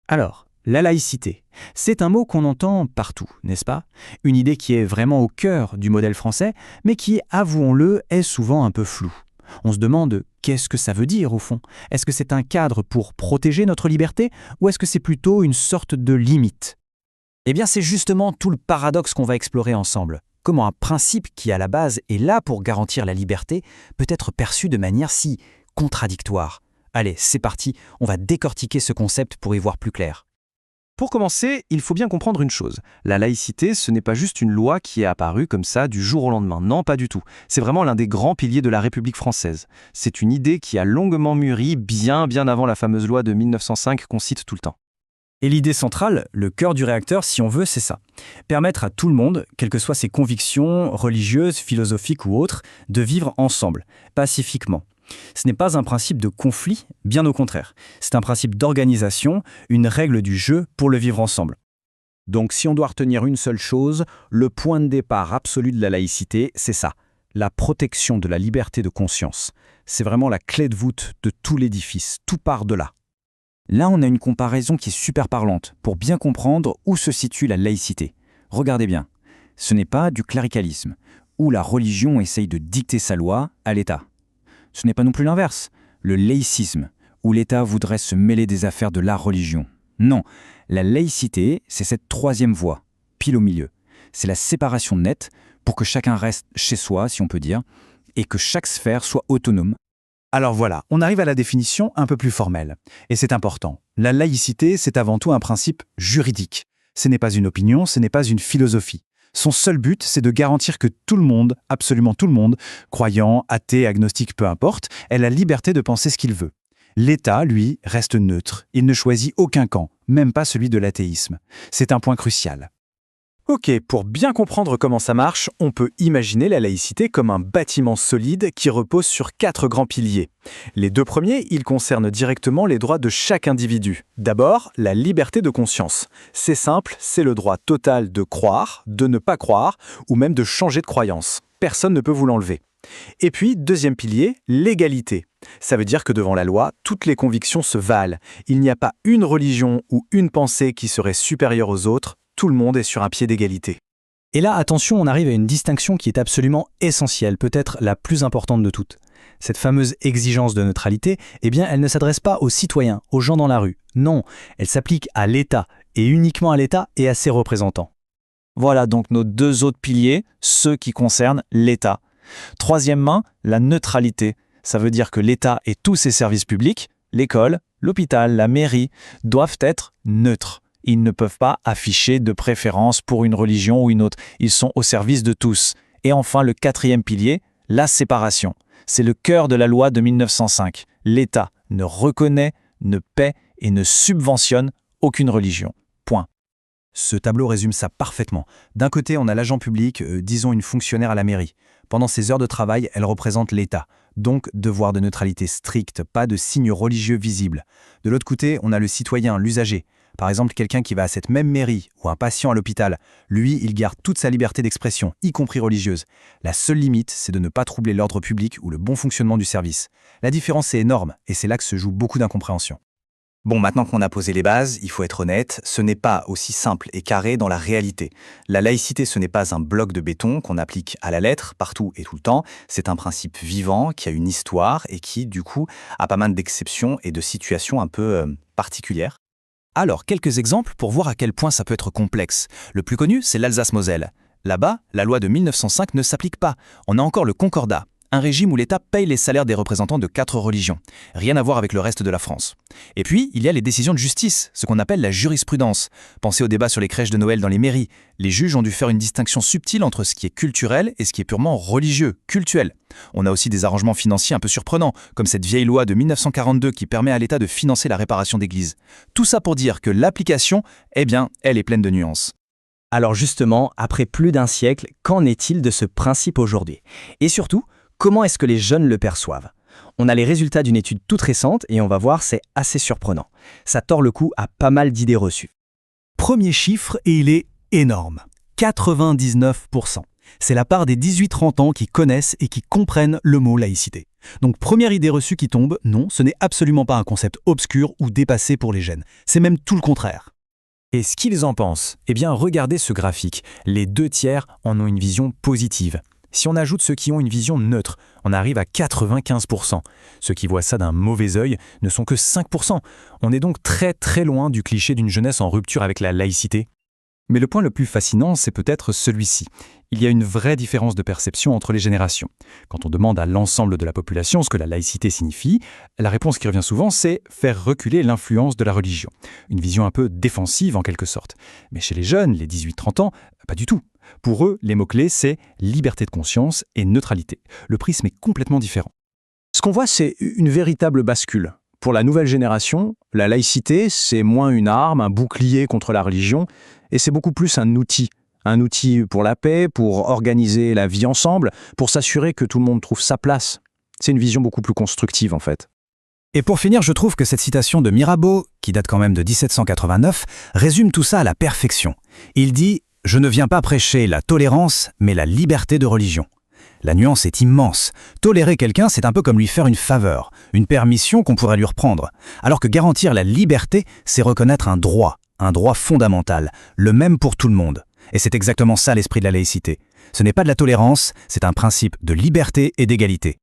Alors, la laïcité, c'est un mot qu'on entend partout, n'est-ce pas? Une idée qui est vraiment au cœur du modèle français, mais qui, avouons-le, est souvent un peu floue. On se demande qu'est-ce que ça veut dire au fond? Est-ce que c'est un cadre pour protéger notre liberté ou est-ce que c'est plutôt une sorte de limite? Eh bien, c'est justement tout le paradoxe qu'on va explorer ensemble. Comment un principe qui, à la base, est là pour garantir la liberté, peut être perçu de manière si contradictoire. Allez, c'est parti, on va décortiquer ce concept pour y voir plus clair. Pour commencer, il faut bien comprendre une chose. La laïcité, ce n'est pas juste une loi qui est apparue comme ça du jour au lendemain. Non, pas du tout. C'est vraiment l'un des grands piliers de la République française. C'est une idée qui a longuement mûri bien avant la fameuse loi de 1905 qu'on cite tout le temps. Et l'idée centrale, le cœur du réacteur, si on veut, c'est ça. Permettre à tout le monde, quelles que soient ses convictions religieuses, philosophiques ou autres, de vivre ensemble, pacifiquement. Ce n'est pas un principe de conflit, bien au contraire. C'est un principe d'organisation, une règle du jeu pour le vivre ensemble. Donc si on doit retenir une seule chose, le point de départ absolu de la laïcité, c'est ça, la protection de la liberté de conscience. C'est vraiment la clé de voûte de tout l'édifice, tout part de là. Là, on a une comparaison qui est super parlante pour bien comprendre où se situe la laïcité. Regardez bien, ce n'est pas du cléricalisme, où la religion essaye de dicter sa loi à l'État. Ce n'est pas non plus l'inverse, le laïcisme, où l'État voudrait se mêler des affaires de la religion. Non, la laïcité, c'est cette troisième voie, pile au milieu. C'est la séparation nette pour que chacun reste chez soi, si on peut dire, et que chaque sphère soit autonome. Alors voilà, on arrive à la définition un peu plus formelle. Et c'est important. La laïcité, c'est avant tout un principe juridique. Ce n'est pas une opinion, ce n'est pas une philosophie. Son seul but, c'est de garantir que tout le monde, absolument tout le monde, croyant, athée, agnostique, peu importe, ait la liberté de penser ce qu'il veut. L'État, lui, reste neutre. Il ne choisit aucun camp, même pas celui de l'athéisme. C'est un point crucial. Ok, pour bien comprendre comment ça marche, on peut imaginer la laïcité comme un bâtiment solide qui repose sur 4 grands piliers. Les 2 premiers, ils concernent directement les droits de chaque individu. D'abord, la liberté de conscience. C'est simple, c'est le droit total de croire, de ne pas croire, ou même de changer de croyance. Personne ne peut vous l'enlever. Et puis, deuxième pilier, l'égalité. Ça veut dire que devant la loi, toutes les convictions se valent. Il n'y a pas une religion ou une pensée qui serait supérieure aux autres. Tout le monde est sur un pied d'égalité. Et là, attention, on arrive à une distinction qui est absolument essentielle, peut-être la plus importante de toutes. Cette fameuse exigence de neutralité, eh bien, elle ne s'adresse pas aux citoyens, aux gens dans la rue. Non, elle s'applique à l'État, et uniquement à l'État et à ses représentants. Voilà donc nos 2 autres piliers, ceux qui concernent l'État. Troisièmement, la neutralité. Ça veut dire que l'État et tous ses services publics, l'école, l'hôpital, la mairie, doivent être neutres. Ils ne peuvent pas afficher de préférence pour une religion ou une autre. Ils sont au service de tous. Et enfin, le 4e pilier, la séparation. C'est le cœur de la loi de 1905. L'État ne reconnaît, ne paie et ne subventionne aucune religion. Point. Ce tableau résume ça parfaitement. D'un côté, on a l'agent public, disons une fonctionnaire à la mairie. Pendant ses heures de travail, elle représente l'État. Donc, devoir de neutralité stricte, pas de signes religieux visibles. De l'autre côté, on a le citoyen, l'usager. Par exemple, quelqu'un qui va à cette même mairie ou un patient à l'hôpital, lui, il garde toute sa liberté d'expression, y compris religieuse. La seule limite, c'est de ne pas troubler l'ordre public ou le bon fonctionnement du service. La différence est énorme et c'est là que se joue beaucoup d'incompréhension. Bon, maintenant qu'on a posé les bases, il faut être honnête, ce n'est pas aussi simple et carré dans la réalité. La laïcité, ce n'est pas un bloc de béton qu'on applique à la lettre, partout et tout le temps. C'est un principe vivant qui a une histoire et qui, du coup, a pas mal d'exceptions et de situations un peu particulières. Alors, quelques exemples pour voir à quel point ça peut être complexe. Le plus connu, c'est l'Alsace-Moselle. Là-bas, la loi de 1905 ne s'applique pas. On a encore le Concordat, un régime où l'État paye les salaires des représentants de 4 religions. Rien à voir avec le reste de la France. Et puis, il y a les décisions de justice, ce qu'on appelle la jurisprudence. Pensez au débat sur les crèches de Noël dans les mairies. Les juges ont dû faire une distinction subtile entre ce qui est culturel et ce qui est purement religieux, cultuel. On a aussi des arrangements financiers un peu surprenants, comme cette vieille loi de 1942 qui permet à l'État de financer la réparation d'églises. Tout ça pour dire que l'application, eh bien, elle est pleine de nuances. Alors justement, après plus d'un siècle, qu'en est-il de ce principe aujourd'hui? Et surtout, comment est-ce que les jeunes le perçoivent? On a les résultats d'une étude toute récente et on va voir, c'est assez surprenant. Ça tord le cou à pas mal d'idées reçues. Premier chiffre et il est énorme. 99%. C'est la part des 18-30 ans qui connaissent et qui comprennent le mot laïcité. Donc première idée reçue qui tombe, non, ce n'est absolument pas un concept obscur ou dépassé pour les jeunes. C'est même tout le contraire. Et ce qu'ils en pensent? Eh bien, regardez ce graphique. Les 2/3 en ont une vision positive. Si on ajoute ceux qui ont une vision neutre, on arrive à 95%. Ceux qui voient ça d'un mauvais œil ne sont que 5%. On est donc très très loin du cliché d'une jeunesse en rupture avec la laïcité. Mais le point le plus fascinant, c'est peut-être celui-ci. Il y a une vraie différence de perception entre les générations. Quand on demande à l'ensemble de la population ce que la laïcité signifie, la réponse qui revient souvent, c'est faire reculer l'influence de la religion. Une vision un peu défensive en quelque sorte. Mais chez les jeunes, les 18-30 ans, pas du tout. Pour eux, les mots-clés, c'est liberté de conscience et neutralité. Le prisme est complètement différent. Ce qu'on voit, c'est une véritable bascule. Pour la nouvelle génération, la laïcité, c'est moins une arme, un bouclier contre la religion, et c'est beaucoup plus un outil pour la paix, pour organiser la vie ensemble, pour s'assurer que tout le monde trouve sa place. C'est une vision beaucoup plus constructive, en fait. Et pour finir, je trouve que cette citation de Mirabeau, qui date quand même de 1789, résume tout ça à la perfection. Il dit « Je ne viens pas prêcher la tolérance, mais la liberté de religion ». La nuance est immense. Tolérer quelqu'un, c'est un peu comme lui faire une faveur, une permission qu'on pourrait lui reprendre. Alors que garantir la liberté, c'est reconnaître un droit fondamental, le même pour tout le monde. Et c'est exactement ça l'esprit de la laïcité. Ce n'est pas de la tolérance, c'est un principe de liberté et d'égalité.